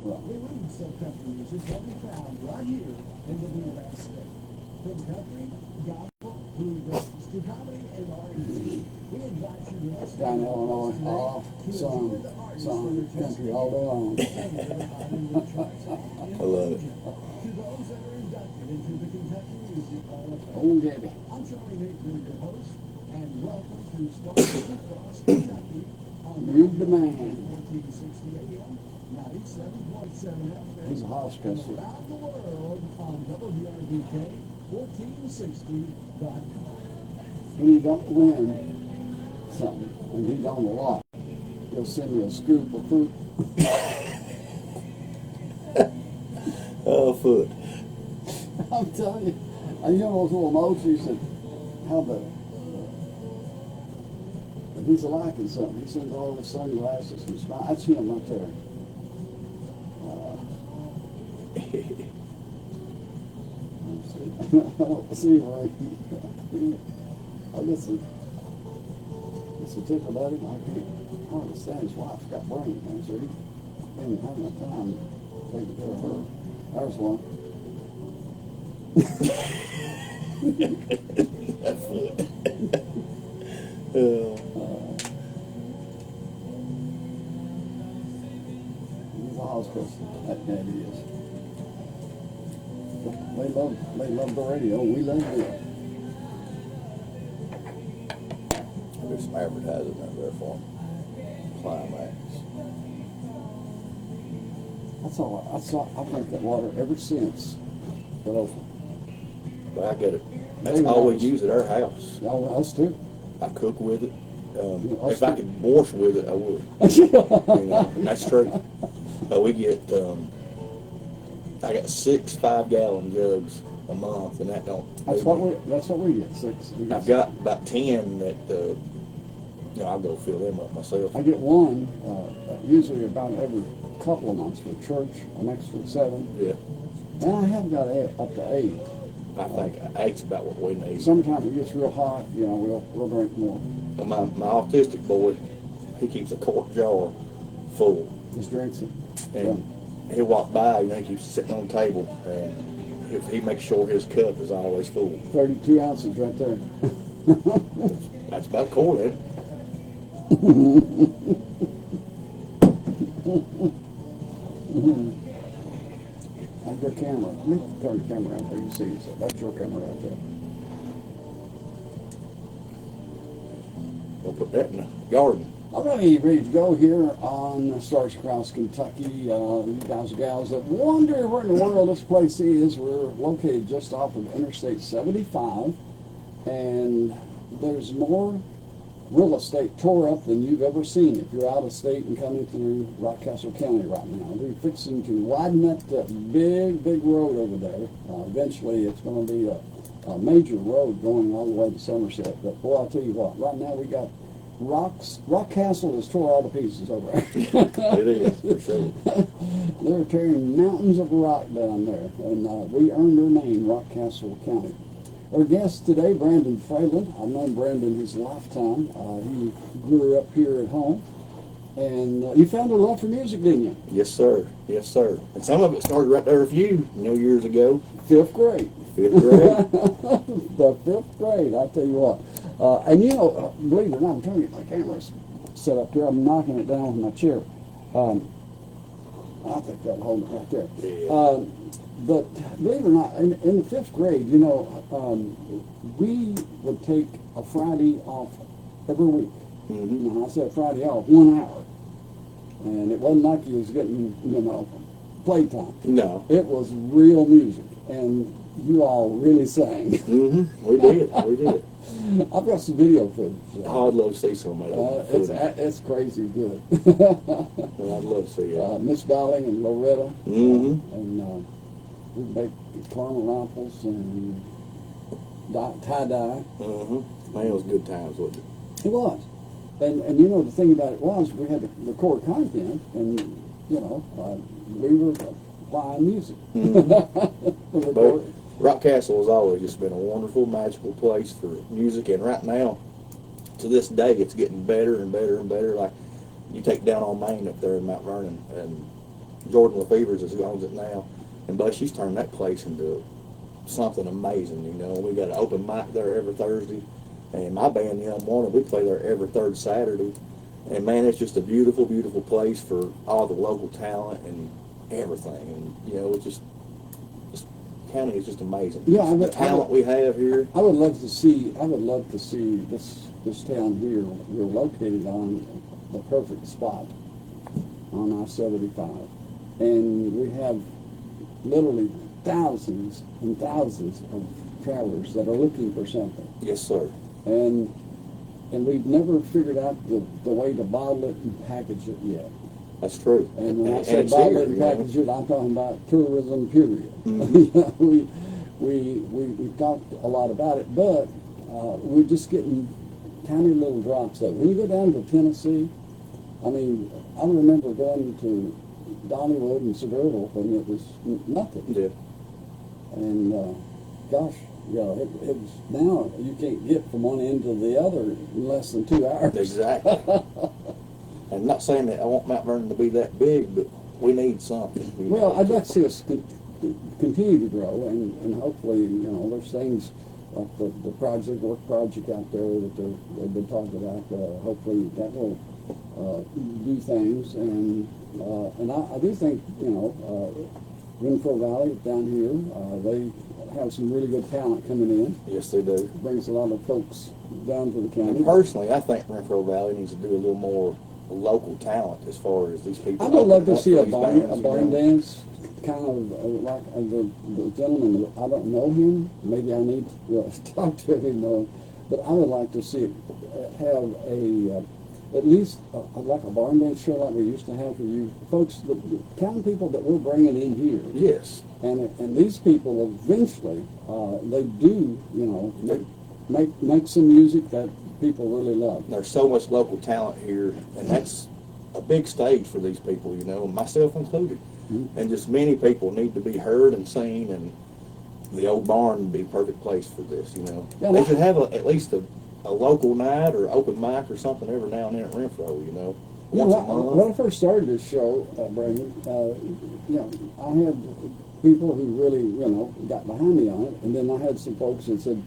Right. We read some country music that we found right here in the Midwest State. From country, gospel, bluegrass, to comedy and R&B. We invite you to listen Down in Illinois, some country all day long. I love it. To those that are inducted into the Kentucky Music Hall of Fame. Oh, Debbie. I'm Charlie Napier, your host, and welcome to Stars Across Kentucky on You're the man. 1460 AM, 97.7 FM. He's a house and customer. around the world on WRBK 1460.com. When you don't win something, and he don't a lot, he'll send you a scoop of fruit. Oh, foot. I'm telling you. And you know those little emojis that have if he's liking something, he sends all the sunglasses and smile. That's him right there. Let's see where I guess it's a tickle about him. I can't understand his wife's got brain cancer. He's been having a time taking care of her. There's one. That's it. He's a hospital. That daddy is. They love the radio. We love it. There's some advertising out there for him. Climax. I've drank that water ever since. But But I get it. That's all we use at our house. y'all, us too. I cook with it. Us If I too. could wash with it, I would. You know, that's true. But we get, I got 6 5-gallon jugs a month, and that don't. That's what we get. 6. I've got about 10 that, I'll go fill them up myself. I get one usually about every couple of months for church, an extra 7. Yeah. And I have got up to 8. I think 8's about what we need. Sometimes it gets real hot, we'll drink more. Well, my autistic boy, he keeps a quart jar full. Just drinks it. And he'll walk by, he keeps sitting on the table, and he makes sure his cup is always full. 32 ounces right there. That's about a quart, isn't it? That's your camera. Let me turn the camera out there. You see it. So that's your camera right there. We'll put that in the garden. All right, ready to go here on Stars Across Kentucky. You guys and gals that wonder where in the world this place is, we're located just off of Interstate 75, and there's more real estate tore up than you've ever seen if you're out of state and coming through Rockcastle County right now. We're fixing to widen that big road over there. Eventually, it's going to be a major road going all the way to Somerset. But boy, I'll tell you what, right now we got Rockcastle is tore all to pieces over there. It is, for sure. They're tearing mountains of rock down there, and we earned our name, Rockcastle County. Our guest today, Brandon Falin. I've known Brandon his lifetime. He grew up here at home, and you found a love for music, didn't you? Yes, sir. Yes, sir. And some of it started right there a few years ago. 5th grade. 5th grade. The 5th grade, I tell you what. And believe it or not, I'm trying to get my camera set up here. I'm knocking it down with my chair. I think that'll hold it right there. Yeah. But believe it or not, in the 5th grade, we would take a Friday off every week. Mm-hmm. And I said Friday off, 1 hour. And it wasn't like you was getting, playtime. No. It was real music. And you all really sang. Mm-hmm. We did. I've got some video footage. I'd love to see some of that. It's crazy good. Well, I'd love to see it. Miss Darling and Loretta. Mm-hmm. And we make caramel apples and tie-dye. Mm-hmm. Man, it was good times, wasn't it? It was. And the thing about it was we had to record content, and, we were buying music. Mm-hmm. But Rockcastle has always just been a wonderful, magical place for music, and right now, to this day, it's getting better and better and better. Like, you take down on Main up there in Mount Vernon, and Jordan LaFevers is who owns it now, and but she's turned that place into something amazing. You know, we got an open mic there every Thursday, and my band UnWanted, we play there every third Saturday. And man, it's just a beautiful, beautiful place for all the local talent and everything. And you know, it's just county is just amazing. Yeah, the talent we have here. I would love to see this town here. We're located on the perfect spot on I-75, and we have literally thousands and thousands of travelers that are looking for something. Yes, sir. And we've never figured out the way to bottle it and package it yet. That's true. And when I And say it's bottle here, it and you know. package it, I'm talking about tourism, period. Mhm. we talked a lot about it, but we're just getting tiny little drops of it. When you go down to Tennessee, I mean, I remember going to Dollywood and Sevierville when it was nothing. Yeah. And gosh, it was, now you can't get from one end to the other in less than 2 hours. Exactly. I'm not saying that I want Mount Vernon to be that big, but we need something. Well, I'd like to see us continue to grow, and hopefully, you know, there's things like the work project out there that they've been talking about. Hopefully that will do things, and I do think, you know, Renfro Valley down here, they have some really good talent coming in. Yes, they do. Brings a lot of folks down to the county. And personally, I think Renfro Valley needs to do a little more local talent as far as these people. I would love to open up see a these barn bands, you know. dance, kind of like the gentleman. I don't know him. Maybe I need to talk to him, but I would like to see it have at least like a barn dance show like we used to have for you folks, the kind of people that we're bringing in here. Yes. And these people eventually, they do, you know, make some music that people really love. There's so much local talent here, and that's a big stage for these people, you know, myself included. Mm-hmm. And just many people need to be heard and seen, and the old barn would be a perfect place for this, you know. Yeah, they should have at least a local night or open mic or something every now and then at Renfro, you know. Yeah, Once a month. when I first started this show, Brandon, you know, I had people who really, you know, got behind me on it, and then I had some folks that said,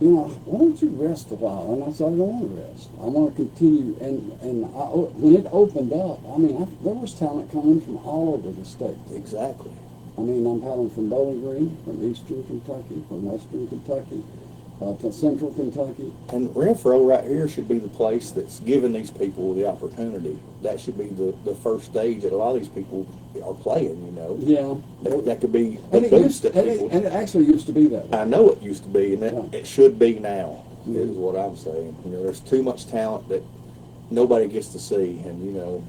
you know, why don't you rest a while? And I said, I don't want to rest. I want to continue. And when it opened up, I mean, there was talent coming from all over the state. Exactly. I mean, I'm having from Bowling Green, from Eastern Kentucky, from Western Kentucky, to Central Kentucky. And Renfro right here should be the place that's giving these people the opportunity. That should be the first stage that a lot of these people are playing, you know. Yeah. That could be And the it, boost used, that people... and it actually used to be that way. I know it used to be, and Yeah. it should be now, is Mhm. what I'm saying. You know, there's too much talent that nobody gets to see, and, you know,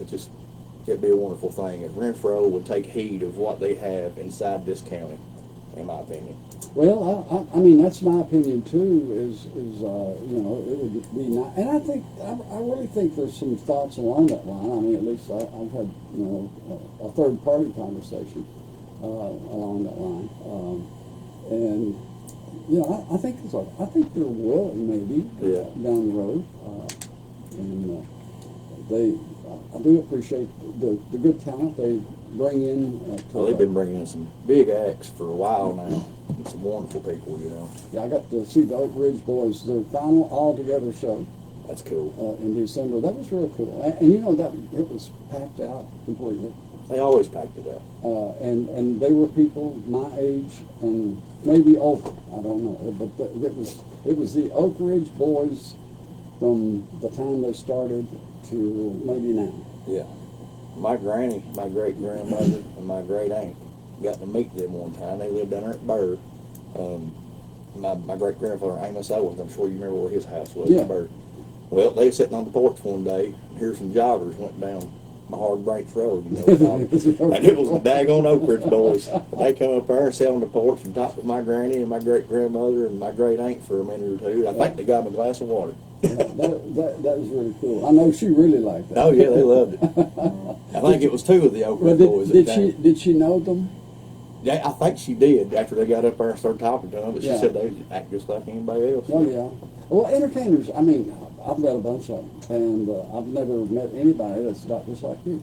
it'd be a wonderful thing if Renfro would take heed of what they have inside this county, in my opinion. Well, I mean, that's my opinion too. Is you know, it would be nice, and I really think there's some thoughts along that line. I mean, at least I've had, you know, a third party conversation along that line, and you know, I think there will maybe Yeah. down the road, and I do appreciate the good talent they bring in. Well, they've been bringing in some big acts for a while now, and some wonderful people, you know. Yeah, I got to see the Oak Ridge Boys, their final all-together show That's cool. in December. That was really cool. And you know, that it was packed out completely. They always packed it up. And they were people my age and maybe older. I don't know. But it was the Oak Ridge Boys from the time they started to maybe now. Yeah. My granny, my great-grandmother, and my great-aunt got to meet them one time. They lived down there at Burr. My great-grandfather, Amos Owens, I'm sure you remember where his house was, Yeah. at Burr. Well, they were sitting on the porch one day, and here some joggers went down my Hard Branch Road, you know. And it was the daggone Oak Ridge Boys. They come up there and sat on the porch and talked with my granny and my great-grandmother and my great-aunt for a minute or two. I think they got them a glass of water. That was really cool. I know she really liked that. Oh, yeah, they loved it. I think it was two of the Oak Well, Ridge Boys that came. did she know them? Yeah, I think she did after they got up there and started talking to them, but she Yeah. said they act just like anybody else. Oh yeah. Well, entertainers. I mean, I've met a bunch of them, and I've never met anybody that's not just like you.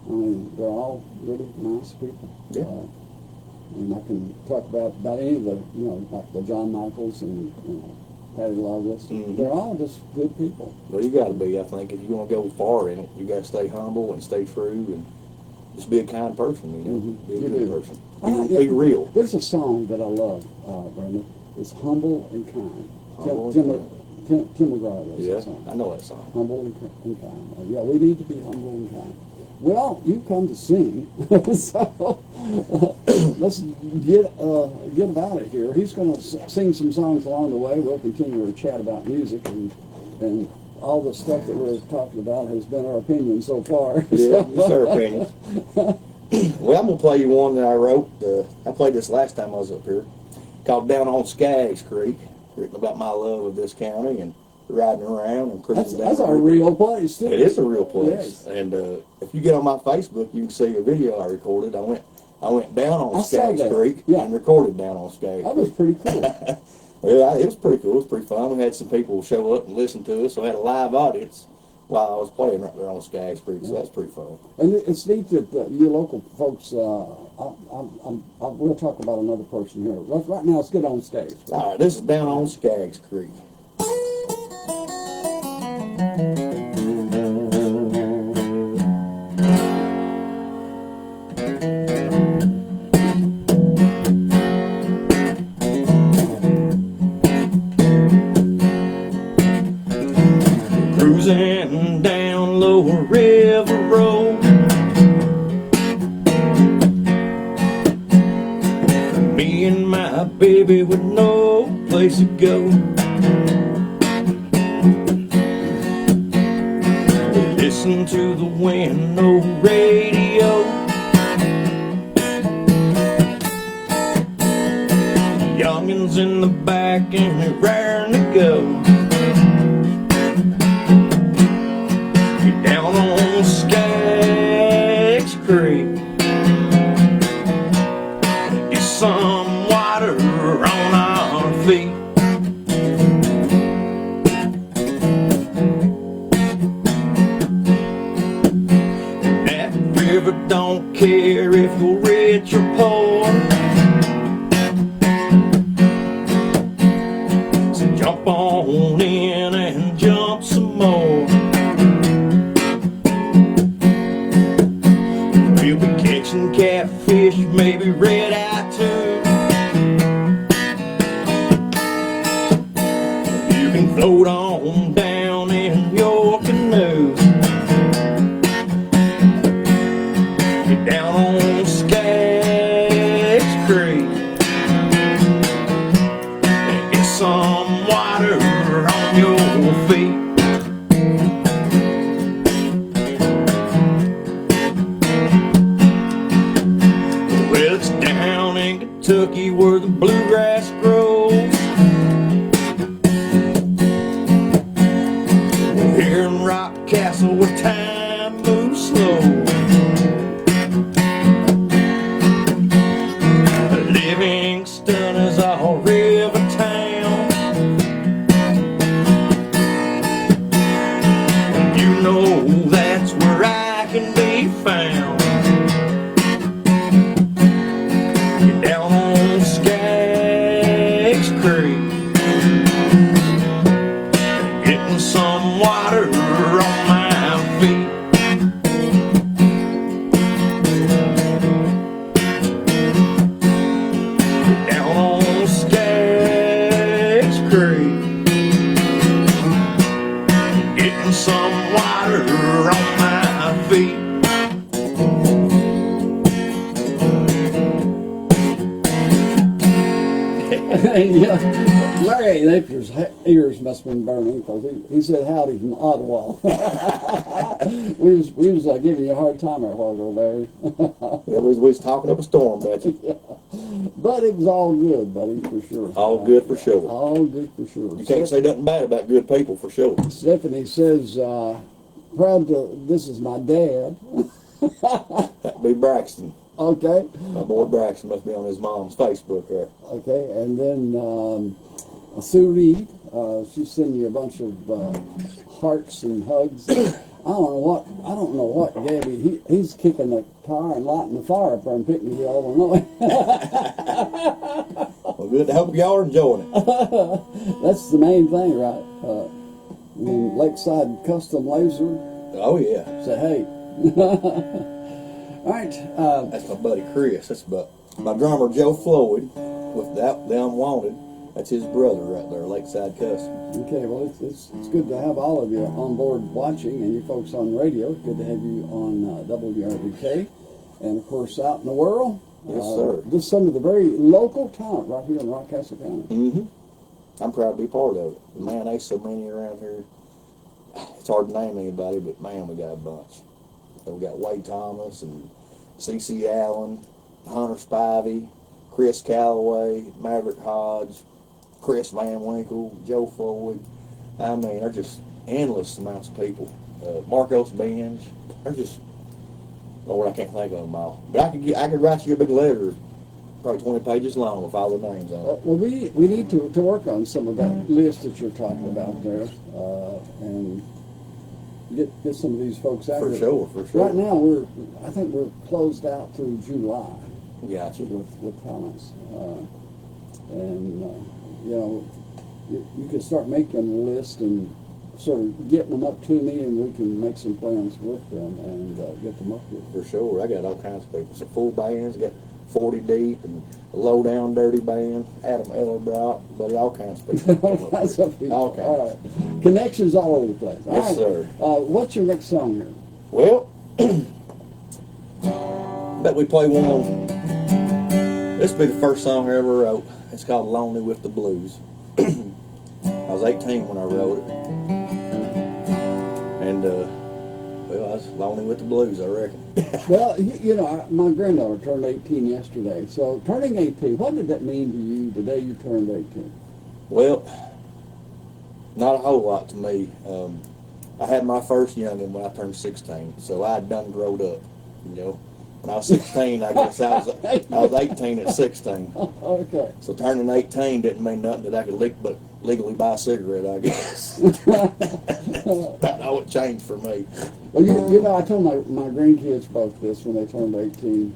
I mean, they're all really nice people. Yeah. And I can talk about any of the, like the John Michaels and, Patty Loveless. Mhm. They're all just good people. Well, you got to be, I think, if you want to go far in it, you got to stay humble and stay true and just be a kind person, Mhm. Be a You good do. person. Be real. There's a song that I love, Brandon. It's Humble and Kind. Humble Tim McGraw wrote Yeah, that song. I know that song. Humble and kind. Yeah, we need to be humble and kind. Well, you come to sing, so let's get about it here. He's going to sing some songs along the way. We'll continue to chat about music and all the stuff that we're talking about has been our opinion so far. Yeah, it's our opinion. Well, I'm going to play you one that I wrote. I played this last time I was up here, called Down on Skaggs Creek, written about my love of this county and riding around and cruising down. That's a real place, too. It is a real place. Yes. And if you get on my Facebook, you can see a video I recorded. I went down on Skaggs Creek and recorded down on Skaggs That was Creek. pretty cool. Yeah, it was pretty cool. It was pretty fun. We had some people show up and listen to us. So we had a live audience while I was playing right there on Skaggs Creek. So that's pretty fun. And it's neat that you local folks, we'll talk about another person here. Right now, let's get on stage. All right, this is Down on Skaggs Creek. Cruising down Lower River Road, me and my baby with no place to go. Listen to the wind, no radio. Youngins in the back and they're raring to go. Down on Skaggs Creek, get some water on our feet. That river don't care if you're rich or poor, so jump on in and jump some more. We'll be catching catfish, maybe red-eye too. You can float on down in your canoe. Get down on Skaggs Creek and get some water on your feet. Kentucky where the bluegrass grows. Here in Rock Castle where time moves slow. Livingston is all river town. You know that's where I can be found. Down on Skaggs Creek, getting some water on my feet. Down on Skaggs Creek, getting some water on my feet. Yeah, Larry Napier's ears must have been burning because he said howdy from Ottawa. we was giving you a hard time there a while ago, Larry. Yeah, we was talking up a storm, Betsy. Yeah. But it was all good, buddy, for sure. All good for sure. All good for sure. You can't say nothing bad about good people for sure. Stephanie says, this is my dad. That'd be Braxton. Okay. My boy Braxton must be on his mom's Facebook there. Okay, and then Sue Reed, she's sending you a bunch of hearts and hugs. I don't know what Gabby, he's kicking the car and lighting the fire up there in Picnic, Illinois. Well, good. I hope y'all are enjoying it. That's the main thing, right? When Lakeside Custom Laser Oh, yeah. say, hey. All right. That's my buddy Chris. That's my drummer Joe Floyd with the UnWanted. That's his brother right there, Lakeside Custom. Okay, well, it's good to have all of you on board watching, and you folks on the radio. It's good to have you on WRBK. And, of course, out in the world. Yes, sir. Just some of the very local talent right here in Rockcastle County. Mm-hmm. I'm proud to be part of it. Man, there's so many around here. It's hard to name anybody, but, man, we got a bunch. So we got Wade Thomas and C.C. Allen, Hunter Spivey, Chris Calloway, Maverick Hodge, Chris Van Winkle, Joe Floyd. I mean, they're just endless amounts of people. Marcos Benj. They're just, Lord, I can't think of them all. But I could write you a big letter, probably 20 pages long with all the names on it. Well, we need to work on some of that list that you're talking about there, and get some of these folks out For here. sure. Right now, I think we're closed out through July. Gotcha. With talents, and you know, you can start making a list and sort of getting them up to me, and we can make some plans with them and get them up here. For sure. I got all kinds of people. Some full bands, got 40 Deep and a Low Down Dirty Band, Adam Ellerbrock, but all kinds of people. All kinds of people. All kinds. All right. Connections all over the place. Yes, all right. sir. What's your next song here? Well, bet we play one. This will be the first song I ever wrote. It's called Lonely with the Blues. I was 18 when I wrote it. And, well, I was lonely with the blues, I reckon. Well, you know, my granddaughter turned 18 yesterday. So turning 18, what did that mean to you the day you turned 18? Well, not a whole lot to me. I had my first youngin' when I turned 16, so I had done growed up, you know. When I was 16, I guess I was 18 at 16. Okay. So turning 18 didn't mean nothing that I could legally buy a cigarette, I guess. That's all it changed for me. Well, you know, I told my grandkids both this when they turned 18.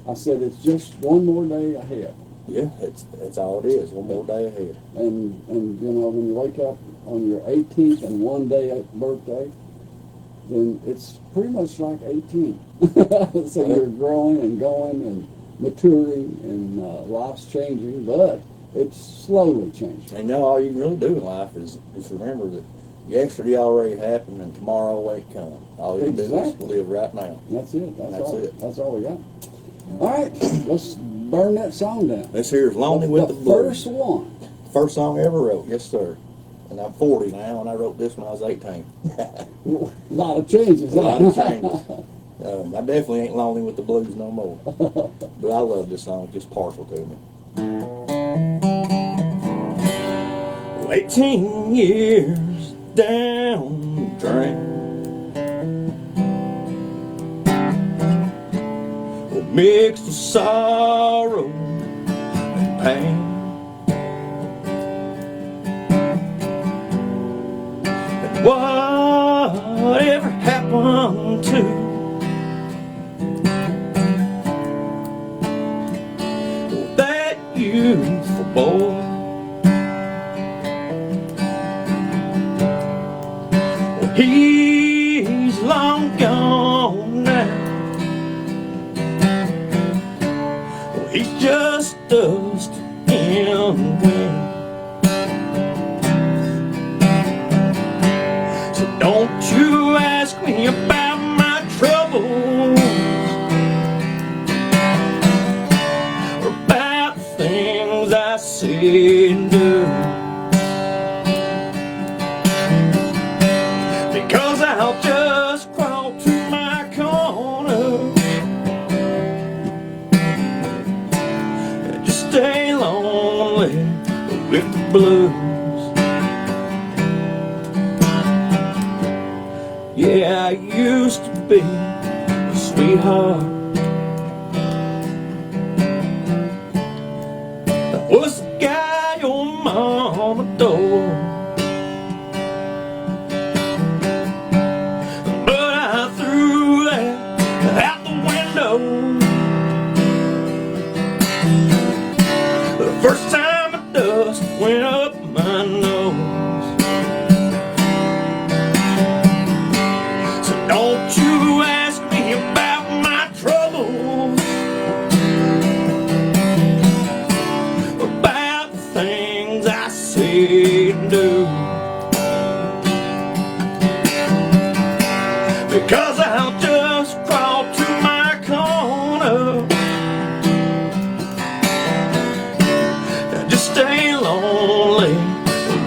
I said, it's just one more day ahead. Yeah, it's all it is, one more day ahead. And you know, when you wake up on your 18th and one day birthday, then it's pretty much like 18. So you're growing and going and maturing, and life's changing, but it's slowly changing. And all you can really do in life is remember that yesterday already happened and tomorrow ain't come. All you can do is live right now. That's it. That's it. That's all we got. All right, let's burn that song down. This here's Lonely with the Blues. First one. First song I ever wrote, yes sir. And I'm 40 now, and I wrote this when I was 18. A lot of changes. A lot of changes. I definitely ain't lonely with the blues no more. But I love this song, it's just partial to me. 18 years down the drain, mixed with sorrow and pain. And whatever happened to that youthful boy? Well, he's long gone now. He's just dust in the wind. So don't you ask me about my troubles or about the things I say and do, because I'll just crawl to my corner, stay lonely with the blues. Yeah, I used to be a sweetheart. That was the guy your mama adored.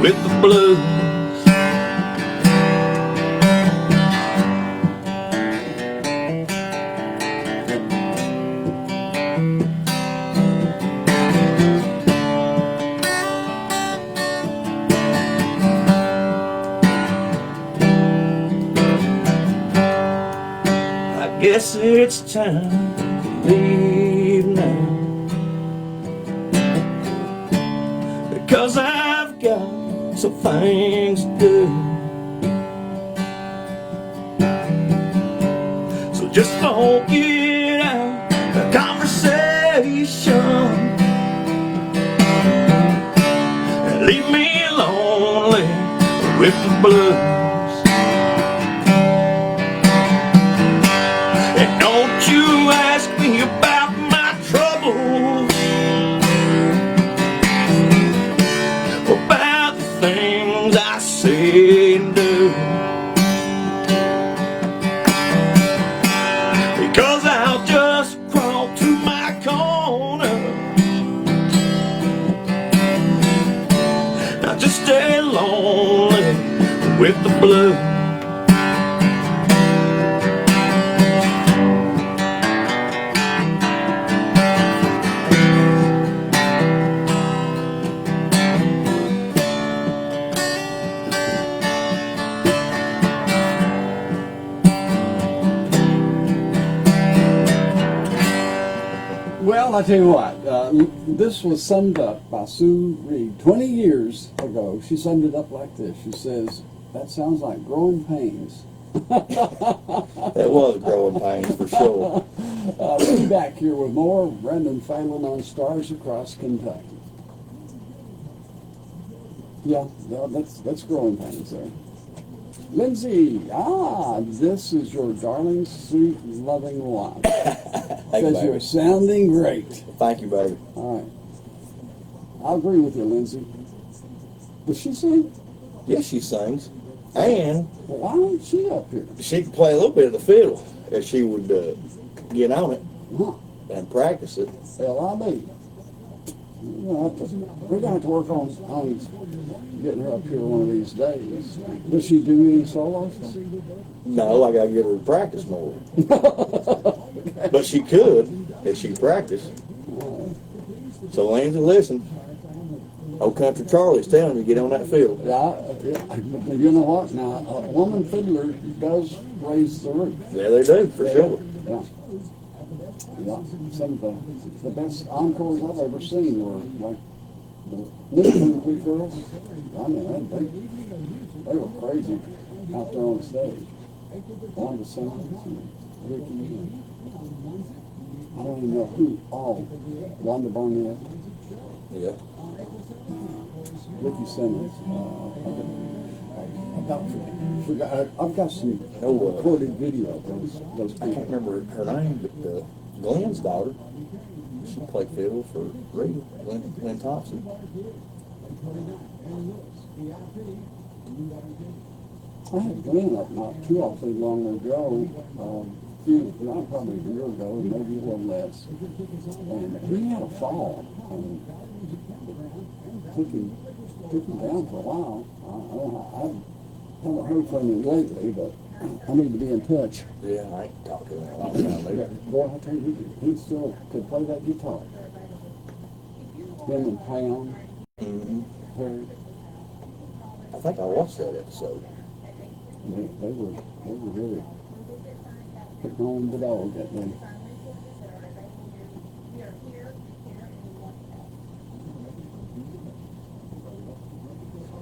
with the blues. I guess it's time to leave now, because I've got some things to do. So just don't get out the conversation and leave me lonely with the blues. And don't you ask me about my troubles, about the things I say and do, because I'll just crawl to my corner. I'll just stay lonely with the blues. Well, I tell you what, this was summed up by Sue Reed 20 years ago. She summed it up like this. She says, that sounds like growing pains. It was growing pains for sure. We'll be back here with more Brendan Falin on Stars Across Kentucky. Yeah, that's growing pains there. Lindsay, this is your darling, sweet, loving wife. Says you're sounding great. Thank you, baby. All right. I agree with you, Lindsay. Does she sing? Yes, she sings. And Well, why ain't she up here? she could play a little bit of the fiddle if she would get on it Huh. and practice it. L.I.B. We're going to have to work on getting her up here one of these days. Does she do any solos? No, I got to get her to practice more. But she could if she practiced. So, Lindsay, listen. Old Country Charlie's telling you, get on that fiddle. Yeah, you know what? Now, a woman fiddler does raise the roof. Yeah, they do, for sure. Yeah. Yeah, some of the best encores I've ever seen were like the Newfoundland girls. I mean, they were crazy out there on stage. One of the singers, Ricky, and I don't even know who all. Wanda Barnett, Yeah. Ricky Simmons. I've got some recorded video of those I can't people. remember her name, but Glenn's daughter, she played fiddle for Reed, Glenn Thompson. I had Glenn up not too awfully long ago, probably a year ago, maybe a little less, and he had a fall, and took him down for a while. I haven't heard from him lately, but I need to be in touch. Yeah, I ain't talked to him in a long time either. Boy, I tell you, he still could play that guitar. Him and Pound, Perry, I think I watched that episode. they were really putting on the dog that day.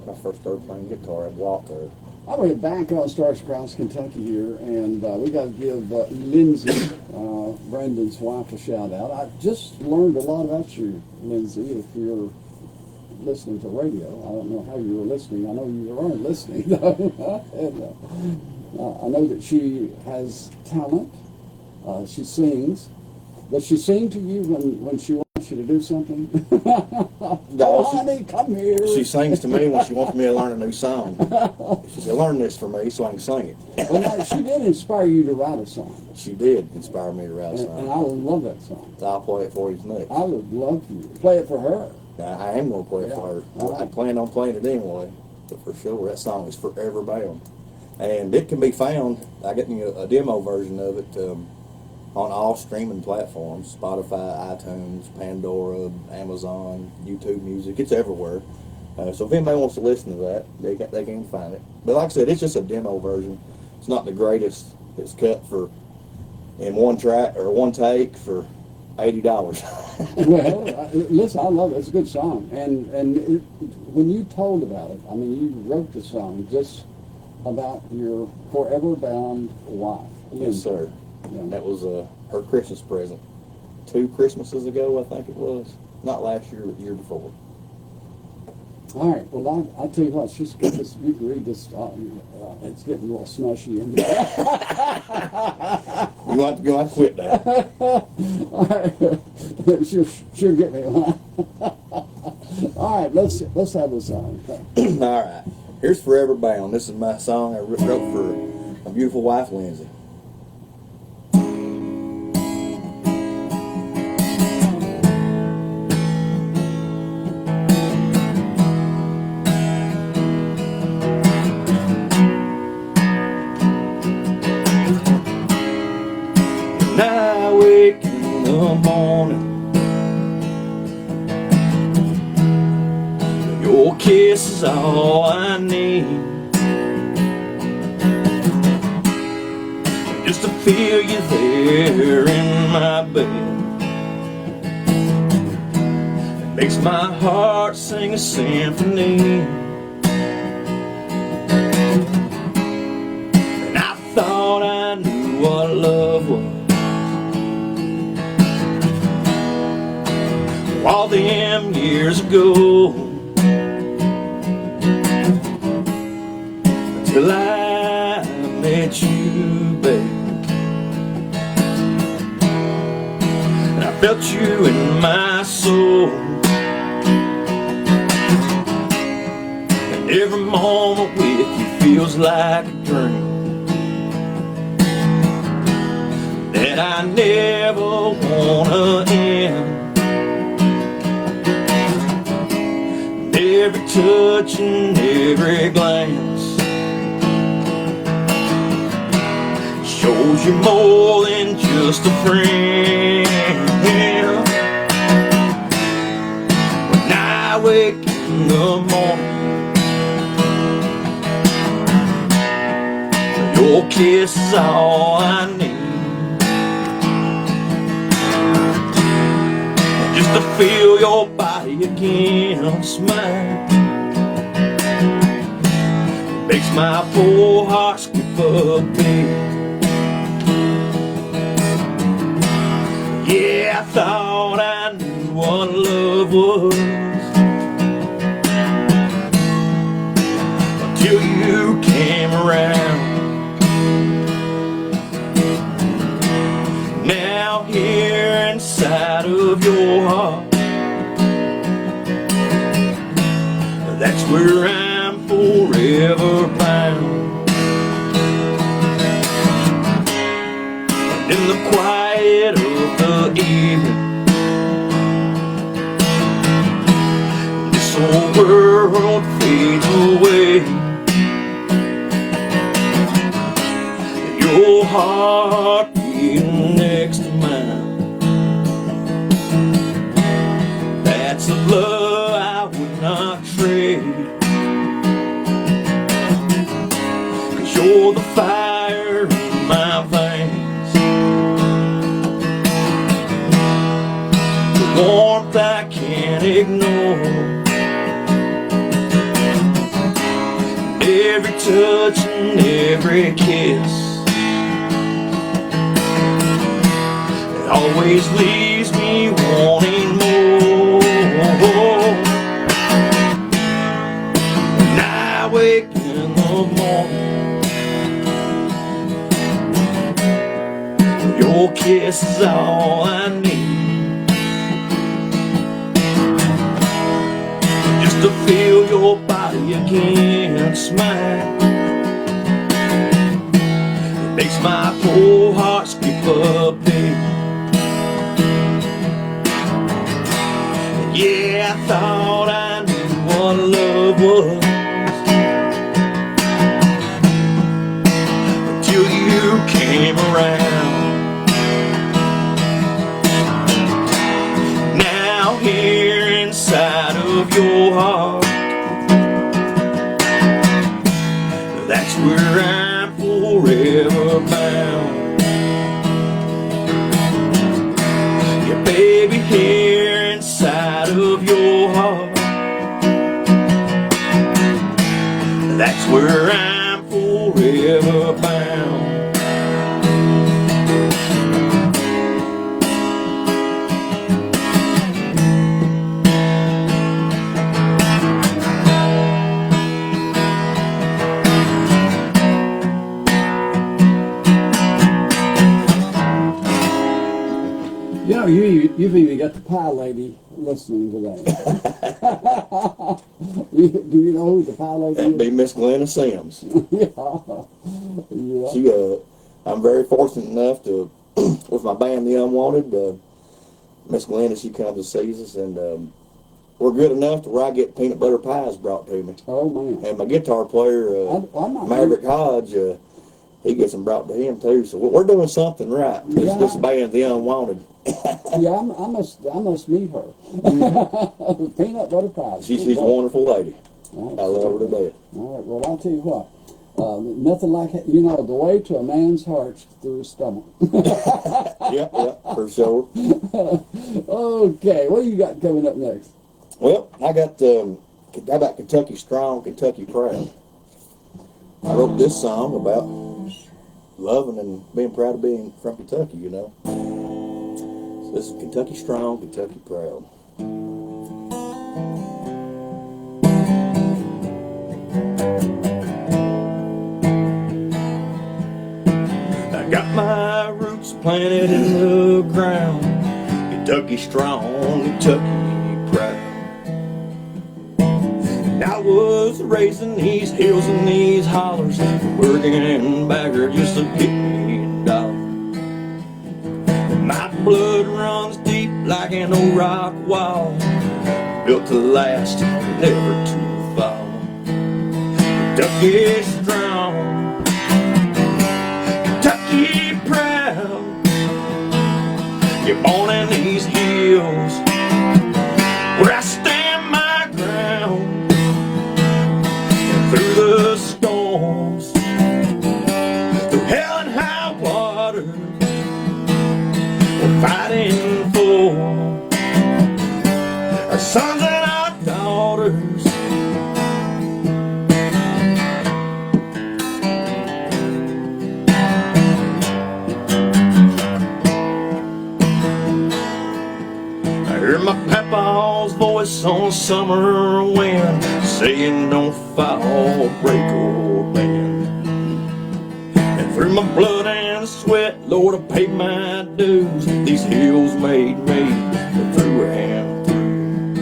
When I first started playing guitar at Walker. I went back on Stars Across Kentucky here, and we got to give Lindsay, Brendan's wife, a shout out. I just learned a lot about you, Lindsay, if you're listening to radio. I don't know how you were listening. I know you weren't listening, though. And, I know that she has talent. She sings. Does she sing to you when she wants you to do something? No, honey, come here. She sings to me when she wants me to learn a new song. She said, learn this for me so I can sing it. Well, now, she did inspire you to write a song. She did inspire me to write a And song. I love that song. I'll play it for you next. I would love for you to play it for her. I am going to play it for her. All right. I plan on playing it anyway, but for sure, that song is forever bound. And it can be found, I got a demo version of it on all streaming platforms, Spotify, iTunes, Pandora, Amazon, YouTube Music. It's everywhere. So if anybody wants to listen to that, they can find it. But like I said, it's just a demo version. It's not the greatest. It's cut in one track or one take for $80. Well, listen, I love it. It's a good song. And when you told about it, I mean, you wrote the song just about your forever bound wife. Yes, sir. Yeah. That was her Christmas present 2 Christmases ago, I think it was. Not last year, but the year before. All right. Well, I'll tell you what. Just get this. You can read this. It's getting a little smushy in there. You want to quit that. All right. Sure get me one. All right. Let's have this song. Okay. All right. Here's Forever Bound. This is my song I wrote for my beautiful wife, Lindsay. Your kiss is all I need, just to feel you there in my bed. It makes my heart sing a symphony, and I thought I knew what love was. All them years ago, till I met you, babe, and I felt you in my soul, and every moment with you feels like a dream that I never wanna end. Every touch and every glance shows you more than just a friend. When I wake in the morning, your kiss is all I need, just to feel your body again smile. Makes my poor heart skip a beat. Yeah, I thought I knew what love was, until you came around. Now here inside of your heart, that's where I'm forever bound. And in the quiet of the evening, this whole world fades away. Your heart beating next to mine, that's the love I would not trade. You're the fire in my veins, the warmth I can't ignore. Every touch and every kiss, it always leaves me wanting more. When I wake in the morning, your kiss is all I need, just to feel your body again smile. It makes my poor heart skip a beat. Yeah, I thought I knew what love was, until you came around. Now here inside of your heart, that's where I'm forever bound. Yeah, baby, here inside of your heart, that's where I'm forever bound. You know, you've even got the pie lady listening today. Do you know who the pie lady That'd is? be Miss Glenna Sims. Yeah. Yeah. She, I'm very fortunate enough to, with my band, The UnWanted, Miss Glenna, she comes and sees us, and we're good enough to where I get peanut butter pies brought to me. Oh, man. And my guitar player, I'm not Maverick Hodge, he gets them brought to him too. So we're doing something right. Yeah. This band, The UnWanted. Yeah, I must meet her. Peanut butter pie. She's a wonderful lady. Right. I love her to death. All right, well, I'll tell you what. Nothing like, you know, the way to a man's heart's through his stomach. Yeah, for sure. Okay, what do you got coming up next? Well, I got, how about Kentucky Strong, Kentucky Proud? I wrote this song about loving and being proud of being from Kentucky, you know. So this is Kentucky Strong, Kentucky Proud. I got my roots planted in the ground, Kentucky Strong, Kentucky Proud. I was raised in these hills and these hollers, working in bagger just to get me a dollar. My blood runs deep like an old rock wall, built to last, never to fall. Kentucky strong, Kentucky proud. You're born in these hills where I stand my ground. Through the storms, through hell and high water, we're fighting for our sons and our daughters. I hear my papa's voice on a summer wind saying don't fall, break or bend. And through my blood and sweat, Lord, I paid my dues. These hills made me through and through.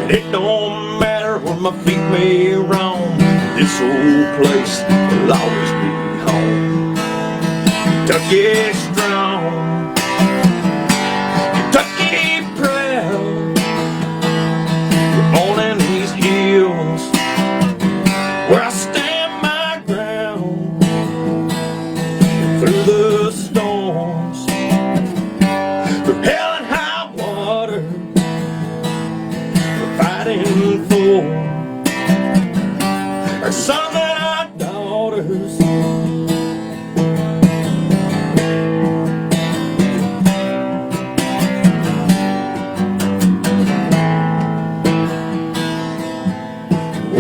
And it don't matter where my feet may roam, this old place will always be home. Kentucky strong, Kentucky proud. Born in these hills where I stand my ground. Through the storms, through hell and high water, we're fighting for our sons and our daughters.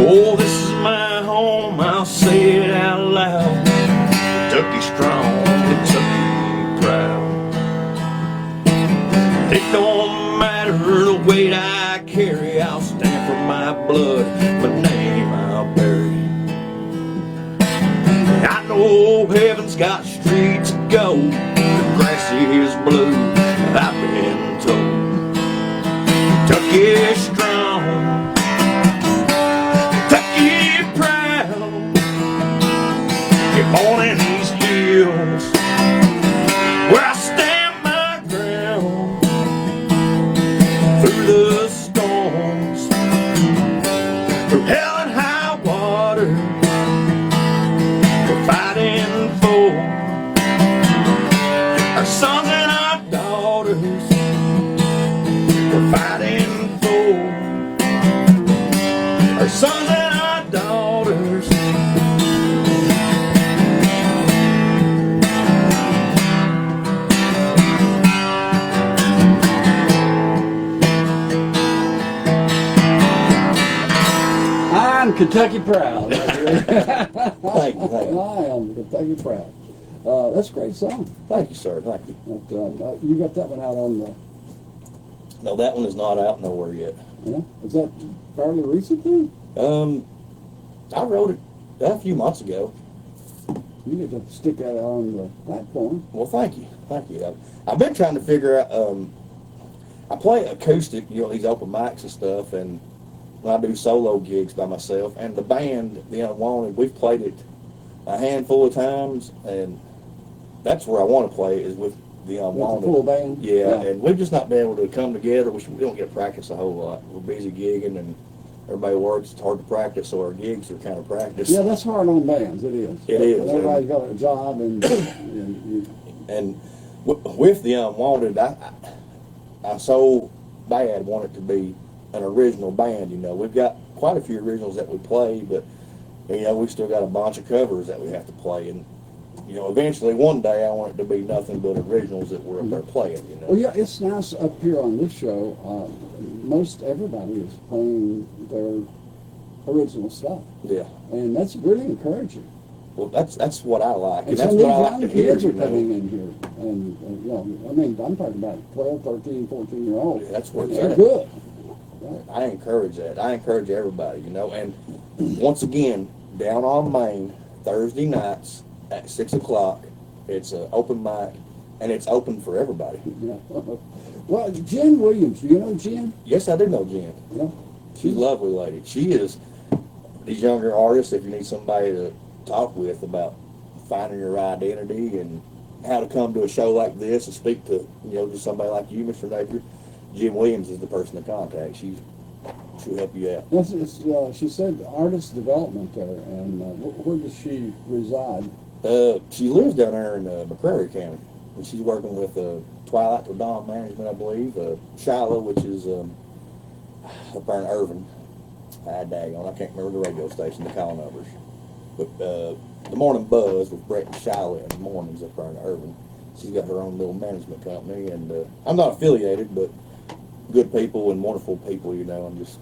Oh, this is my home, I'll say it out loud. Kentucky strong, Kentucky proud. It don't matter the weight I carry, I'll stand for my blood, my name I'll bury. I know heaven's got streets to go, the grass is blue, I've been told. Kentucky strong, born in these hills where I stand my ground. Through the Kentucky proud. Thank you. I am Kentucky proud. That's a great song. Thank you, sir. Thank you. But, you got that one out on the. No, that one is not out nowhere yet. Yeah, is that fairly recent then? I wrote it a few months ago. You need to stick that on the platform. Well, thank you. Thank you. I've been trying to figure out, I play acoustic, you know, these open mics and stuff, and when I do solo gigs by myself, and the band, the UnWanted, we've played it a handful of times, and that's where I want to play is with the UnWanted. With the full band? Yeah, and we've just not been able to come together. We don't get to practice a whole lot. We're busy gigging, and everybody works. It's hard to practice, so our gigs are kind of practice. Yeah, that's hard on bands. It is. It is. Everybody's got a job, and with the UnWanted, I so bad want it to be an original band. You know, we've got quite a few originals that we play, but you know, we still got a bunch of covers that we have to play. And you know, eventually one day I want it to be nothing but originals that we're up there playing. You know. Well, yeah, it's nice up here on this show. Most everybody is playing their original stuff. Yeah. And that's really encouraging. Well, that's what I like. And that's some of what I these like young to hear. kids are You know. coming in here. And you know, I mean, I'm talking about 12, 13, 14-year-olds. Yeah, that's where it's They're at. good. I encourage that. I encourage everybody, you know. And once again, down on Main, Thursday nights at 6 o'clock, it's an open mic, and it's open for everybody. Yeah. Well, Jen Williams, do you know Jen? Yes, I do know Jen. Yeah. She's a lovely lady. She is these younger artists, if you need somebody to talk with about finding your identity and how to come to a show like this and speak to, you know, just somebody like you, Mr. Napier, Jen Williams is the person to contact. She'll help you out. Yes, she said artist development there, and where does she reside? She lives down there in McCrary County, and she's working with Twilight to Dawn Management, I believe. Shiloh, which is up there in Irvin. I can't remember the radio station, the call numbers. But the Morning Buzz with Brett and Shiloh in the mornings up there in Irvin. She's got her own little management company, and I'm not affiliated, but good people and wonderful people, you know. I'm just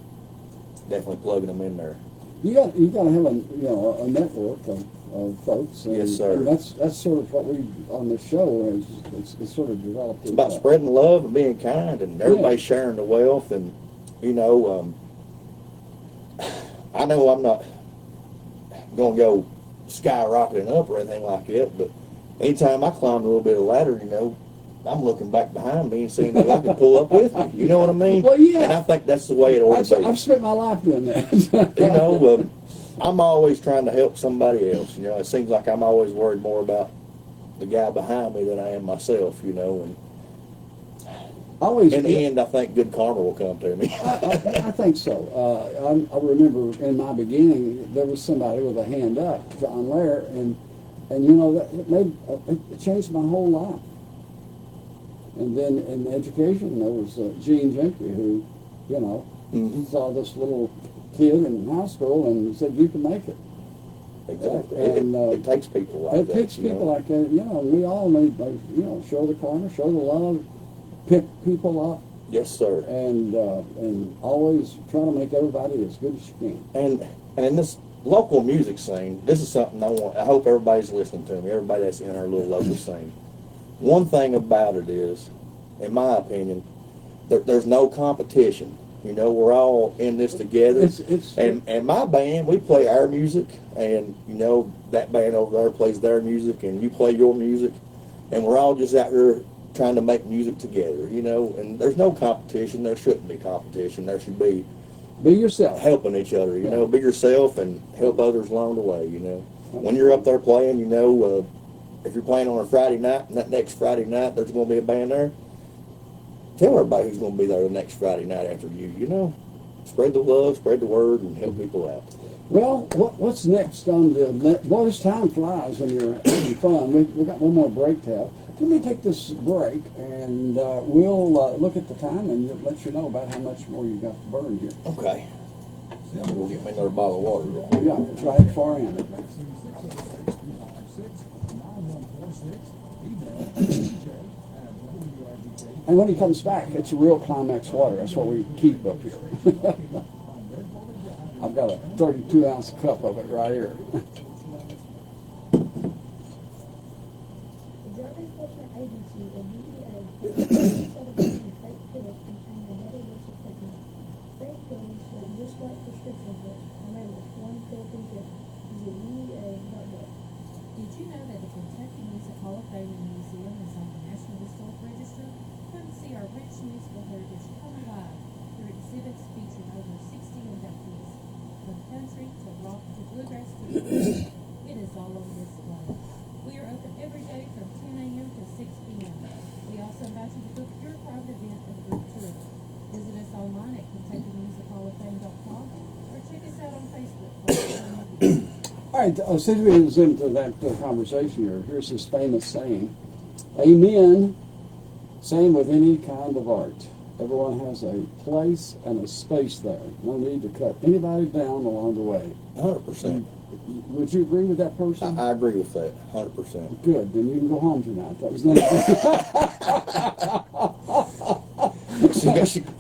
definitely plugging them in there. You got to have a network of folks. And, Yes, sir. And that's sort of what we on this show is. It's sort of developed. It's about spreading love and being kind, and everybody sharing the wealth. And you know, I know I'm not going to go skyrocketing up or anything like that, but anytime I climb a little bit of ladder, you know, I'm looking back behind me and seeing if I can pull up with me. You know what I mean? Well, yeah. And I think that's the way it ought to be. I've spent my life doing that. You know, I'm always trying to help somebody else. You know, it seems like I'm always worried more about the guy behind me than I am myself. You know, and in the end, I think good karma will come to me. I think so. I remember in my beginning there was somebody with a hand up, John Lair, and you know it changed my whole life. And then in education, there was Gene Gentry, who, you know, saw this little kid in high school and said, "You can make it." Exactly. And it takes people like that. It takes people like that. You know, we all need, you know, show the karma, show the love, pick people up. Yes, sir. And always try to make everybody as good as you can. And in this local music scene, this is something I hope everybody's listening to me, everybody that's in our little local scene. One thing about it is, in my opinion, there's no competition. You know, we're all in this together. And my band, we play our music, and, you know, that band over there plays their music, and you play your music, and we're all just out here trying to make music together, you know, and there's no competition. There shouldn't be competition. There should be yourself, helping each other, you know, be yourself and help others along the way, you know. When you're up there playing, you know, if you're playing on a Friday night and that next Friday night there's going to be a band there, tell everybody who's going to be there the next Friday night after you, you know. Spread the love, spread the word, and help people out. Well, what's next on the... Boy, this time flies when you're having fun. We've got one more break to have. Let me take this break, and we'll look at the time and let you know about how much more you've got to burn here. Okay. We'll get me another bottle of water. Yeah, it's right far in. And when he comes back, it's a real Climax water. That's what we keep up here. I've got a 32-ounce cup of it right here. Did you know that the Kentucky Music Hall of Fame and Museum is on the National Historic Register? Come see our rich musical heritage come alive through exhibits featuring over 60 inductees. From country to rock to bluegrass to blues, it is all on display. We are open every day from 10 a.m. to 6 p.m. We also invite you to book your private event or group tour. Visit us online at KentuckyMusicHallOfFame.com or check us out on Facebook. All right, since we was into that conversation here, here's this famous saying: "Amen. Same with any kind of art. Everyone has a place and a space there. No need to cut anybody down along the way." 100%. Would you agree with that person? I agree with that, 100%. Good. Then you can go home tonight. That was nice.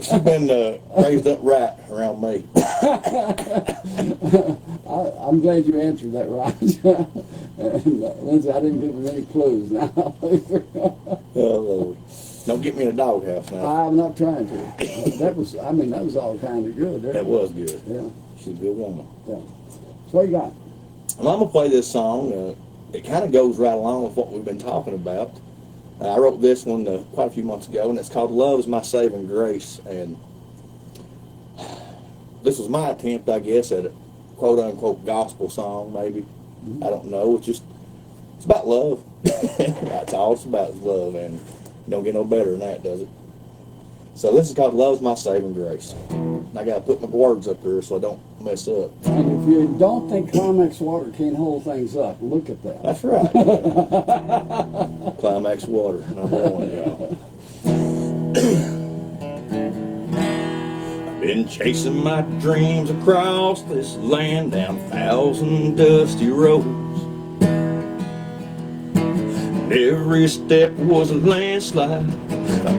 She's been raised up right around me. I'm glad you answered that right. And, Lindsay, I didn't give him any clues now. Oh, Lord. Don't get me in a doghouse now. I'm not trying to. That was all kind of good. That was good. Yeah. She's a good woman. Yeah. So what you got? Well, I'm going to play this song. It kind of goes right along with what we've been talking about. I wrote this one quite a few months ago, and it's called "Love Is My Saving Grace." And this was my attempt, I guess, at a quote-unquote gospel song, maybe. Mm-hmm. I don't know. It's about love. That's all it's about, is love, and you don't get no better than that, does it? So this is called "Love's My Saving Grace." And I got to put my words up here so I don't mess up. And if you don't think Climax water can't hold things up, look at that. That's right. Climax water, #1, y'all. I've been chasing my dreams across this land down 1,000 dusty roads. And every step was a landslide,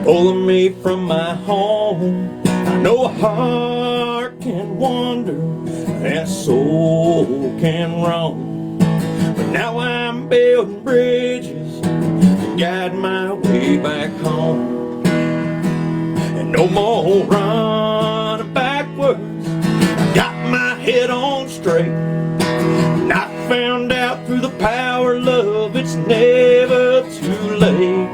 pulling me from my home. I know a heart can wander and a soul can roam, but now I'm building bridges to guide my way back home. And no more running backwards, I got my head on straight. And I found out through the power of love it's never too late.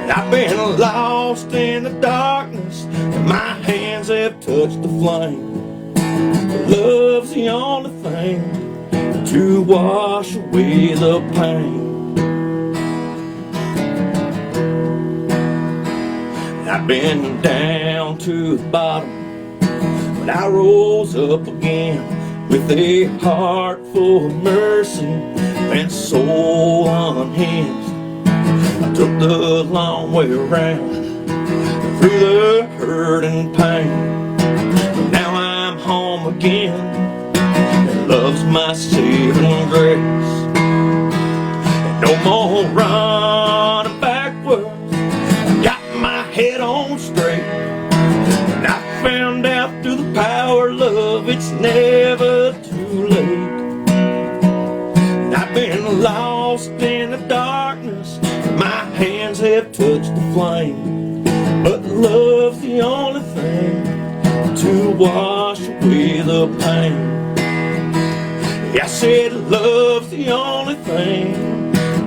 I've been lost in the darkness, and my hands have touched the flame. But love's the only thing to wash away the pain. I've been down to the bottom, but I rose up again with a heart full of mercy and soul unhinged. I took the long way around through the hurt and pain, but now I'm home again, and love's my saving grace. And no more running backwards, I got my head on straight. And I found out through the power of love it's never too late. And I've been lost in the darkness, my hands have touched the flame, but love's the only thing to wash away the pain. I said love's the only thing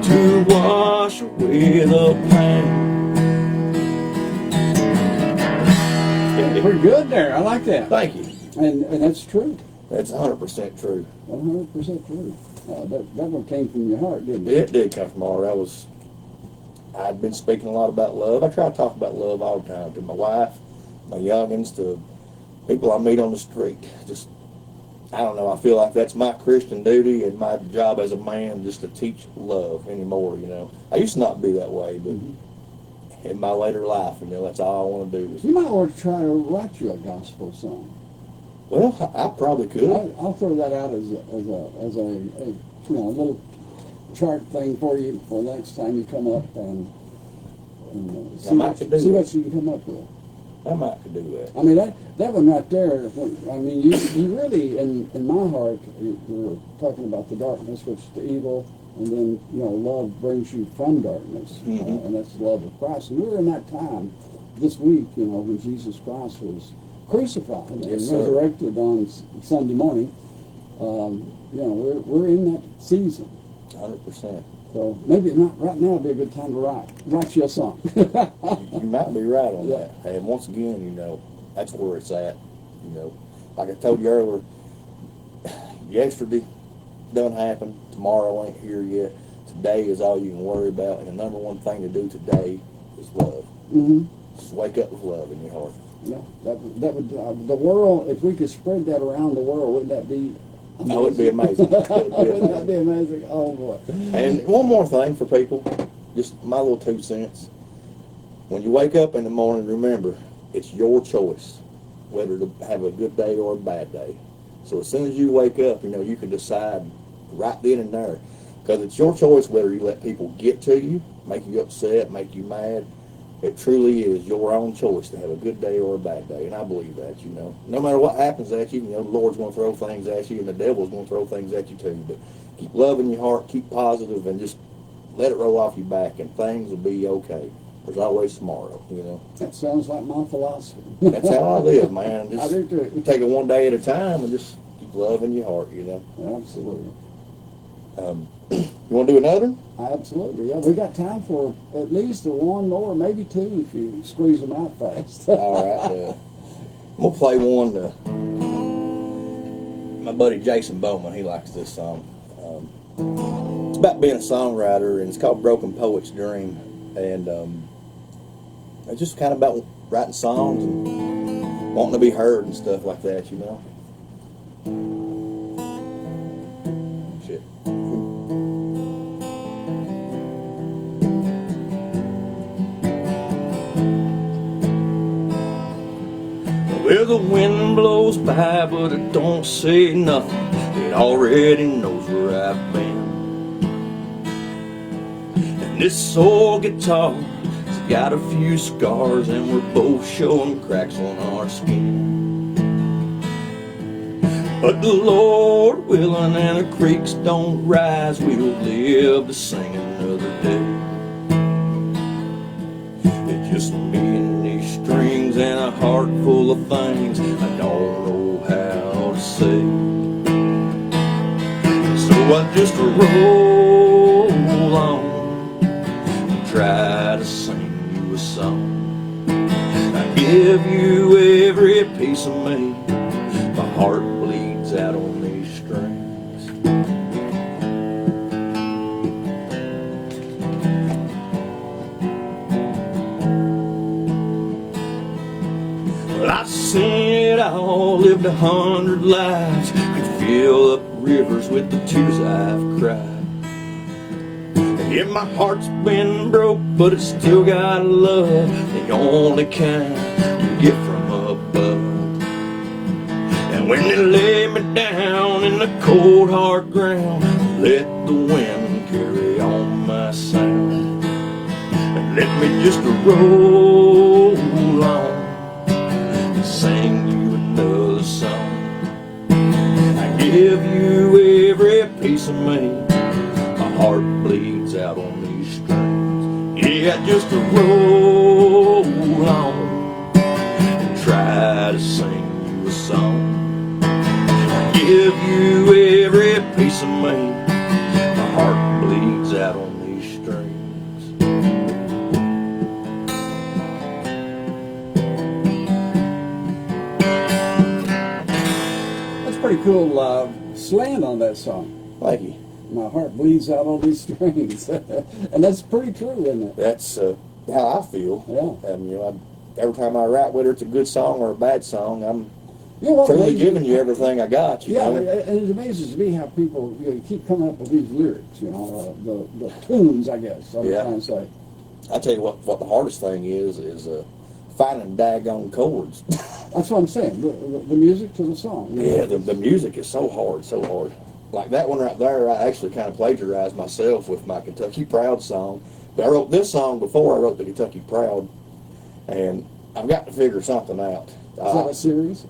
to wash away the pain. Pretty good there. I like that. Thank you. And that's true. That's 100% true. 100% true. That one came from your heart, didn't it? It did come from our heart. I'd been speaking a lot about love. I try to talk about love all the time to my wife, my youngins, to people I meet on the street. Just, I don't know, I feel like that's my Christian duty and my job as a man, just to teach love anymore, you know. I used to not be that way, but in my later life, you know, that's all I want to do. You might want to try to write you a gospel song. Well, I probably could. I'll throw that out as a little chart thing for you for next time you come up and see what you can come up with. I might could do that. I mean, that one right there, I mean, you really, in my heart, you're talking about the darkness, which is the evil, and then, love brings you from darkness, Mhm. and that's the love of Christ. And we're in that time this week, when Jesus Christ was crucified and Yes, sir. resurrected on Sunday morning. We're in that season. 100%. So maybe not right now would be a good time to write you a song. You might be right on Yeah. that. And once again, that's where it's at. Like I told you earlier, yesterday done happened. Tomorrow ain't here yet. Today is all you can worry about. And the number one thing to do today is love. Mm-hmm. Just wake up with love in your heart. Yeah, that would the world. If we could spread that around the world, wouldn't that be? Amazing? Oh, it'd be amazing. Wouldn't that be amazing? Oh boy! And one more thing for people, just my little 2 cents. When you wake up in the morning, remember, it's your choice whether to have a good day or a bad day. So as soon as you wake up, you can decide right then and there. Because it's your choice whether you let people get to you, make you upset, make you mad. It truly is your own choice to have a good day or a bad day, and I believe that, No matter what happens at you, the Lord's going to throw things at you, and the devil's going to throw things at you too. But keep love in your heart, keep positive, and just let it roll off your back, and things will be okay. There's always tomorrow, That sounds like my philosophy. That's how I live, man. I do too. Take it one day at a time, and just keep love in your heart, Absolutely. You want to do another? Absolutely. Yeah, we got time for at least one more, maybe two, if you squeeze them out fast. All right. I'm going to play one. My buddy Jason Bowman, he likes this song. It's about being a songwriter, and it's called Broken Poet's Dream. And it's just kind of about writing songs and wanting to be heard and stuff like that, Shit. Well, the wind blows by, but it don't say nothing. It already knows where I've been. And this old guitar's got a few scars, and we're both showing cracks on our skin. But the Lord willing and the creeks don't rise, we'll live to sing another day. It's just me and these strings and a heart full of things I don't know how to say. So I just roll on and try to sing you a song. I give you every piece of me. My heart bleeds out on these strings. Well, I've seen it all, lived 100 lives, could fill up rivers with the tears I've cried. Yeah, my heart's been broke, but it's still got love, the only kind you get from above. And when they lay me down in the cold hard ground, let the wind carry on my sound. And let me just roll on and sing you another song. I give you every piece of me. My heart bleeds out on these strings. Yeah, just to roll on and try to sing you a song. I give you every piece of me. My heart bleeds out on these strings. That's pretty cool slang on that song. Thank you. My heart bleeds out on these strings. And that's pretty true, isn't it? That's how I feel. Yeah. Every time I write, whether it's a good song or a bad song, I'm What truly made giving you everything I got. You Yeah, know? and it amazes me how people keep coming up with these lyrics, the tunes, I guess, I'm Yeah. trying to say. I tell you what the hardest thing is finding daggone chords. That's what I'm saying, the music to the song. Yeah, the music is so hard, so hard. Like that one right there, I actually kind of plagiarized myself with my Kentucky Proud song. But I wrote this song before I wrote the Kentucky Proud. And I've got to figure something out. Is that a series?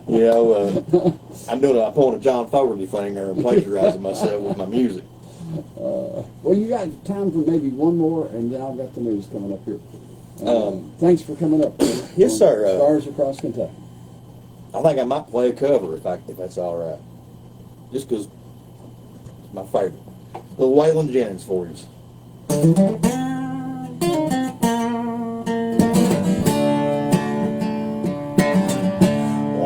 You know, I'm doing a pulling a John Fogerty thing there and plagiarizing myself with my music. Well, you got time for maybe one more, and then I've got the news coming up here. Thanks for coming up. Yes, sir. Stars Across Kentucky. I think I might play a cover if that's all right. Just 'cause it's my favorite. Little Waylon Jennings for you.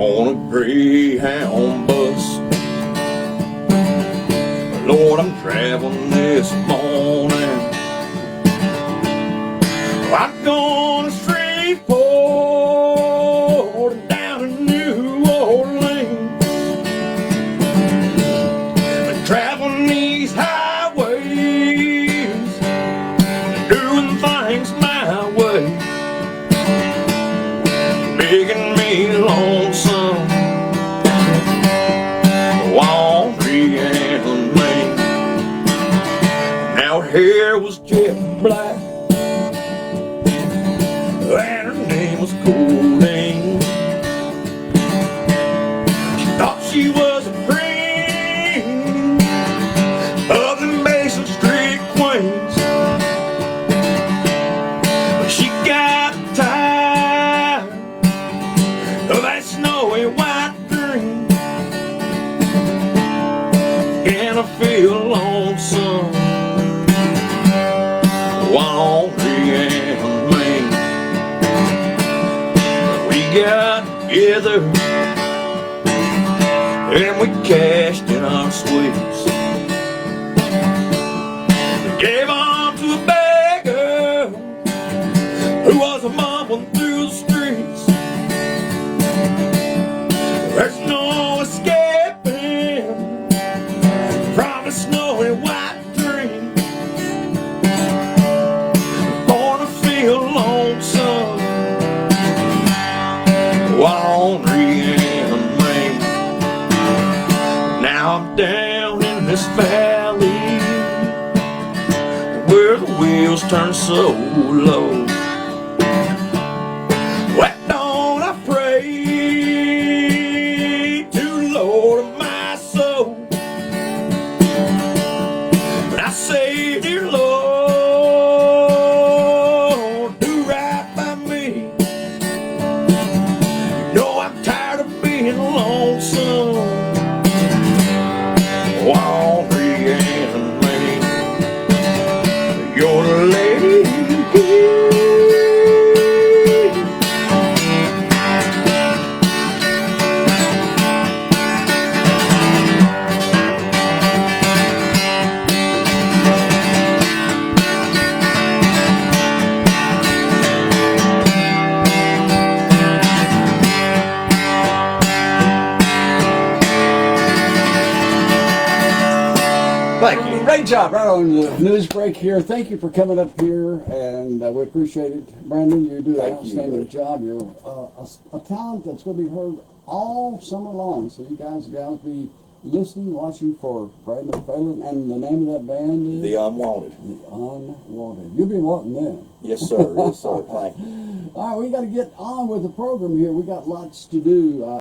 On a Greyhound bus, Lord, I'm traveling this morning. I'm going straight forward down to New Orleans. Traveling these highways, doing things my way, making me lonesome, wandering and lame. Now her hair was jet black, and her name was Colleen. She thought she was a queen of the Mason Street Queens, but she got tired of that snowy white dream, and I feel lonesome, wandering and lame. We got together and we cashed in our sweets. We gave on to a beggar who was a mumbling through the streets. There's no escaping from a snowy white dream. I'm gonna feel lonesome, wandering and lame. Now I'm down in this valley where the wheels turn so low. Why don't I pray to the Lord of my soul? And I say, dear Lord, do right by me. You know I'm tired of being lonesome, wandering and lame. You're the lady. Thank you. Great job. Right on the news break here. Thank you for coming up here, and we appreciate it. Brandon, you do an Thank you. outstanding job. You're a talent that's going to be heard all summer long. So you guys and gals be listening, watching for Brandon Falin, and the name of that band is? The UnWanted. The UnWanted. You'll be wanting them. Yes, sir. Yes, sir. Thank you. All right, we got to get on with the program here. We got lots to do.